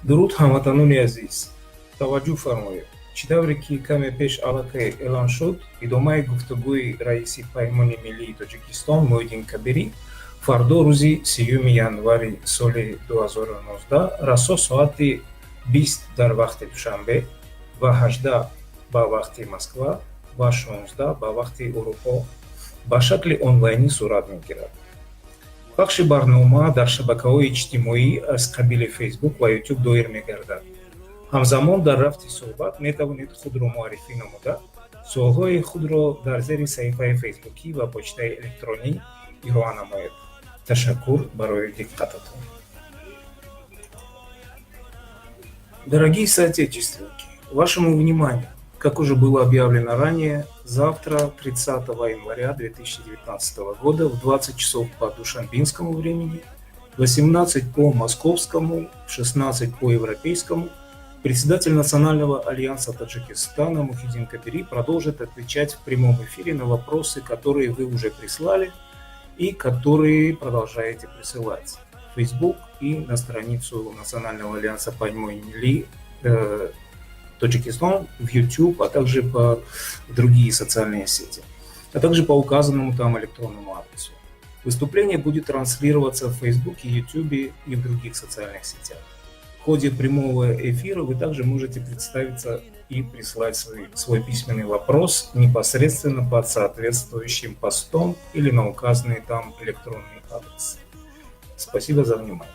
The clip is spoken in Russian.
درود هموطنان عزیز، توجه فرمایید. چی طوری که کمی پیش علاقه اعلان شد، ادامه گفتگوی رئیس پیمان ملی تاجیکستان مویدین کبیری فردا روزی 30 январи سال 2019 رسا ساعت 20 در وقت دوشنبه و 18 با وقت مسکو و 16 با وقت اروپا با شکل آنلاینی صورت میگیرد. بخش برنامه در شبکه‌های اجتماعی از قبیل فیسبوک و یوتیوب دایر می‌گردد. همزمان در رفت صحبت می‌توانید خود را معرفی نموده، سوال‌های خود را در زیر صفحه فیسبوکی و پشته الکترونی ارائه نمایید. Ташаккур барои диктататон. Дорогие соотечественники, вашему вниманию, как уже было объявлено ранее, завтра, 30 января 2019 года в 20 часов по душанбинскому времени, 18 по московскому, 16 по европейскому, председатель Национального альянса Таджикистана Мухиддин Кабири продолжит отвечать в прямом эфире на вопросы, которые вы уже прислали и которые продолжаете присылать в Facebook и на страницу Национального альянса Пальмой Мили Таджикистан, в YouTube, а также по другие социальные сети, а также по указанному там электронному адресу. Выступление будет транслироваться в Facebook, YouTube и в других социальных сетях. В ходе прямого эфира вы также можете представиться и прислать свой письменный вопрос непосредственно под соответствующим постом или на указанный там электронный адрес. Спасибо за внимание.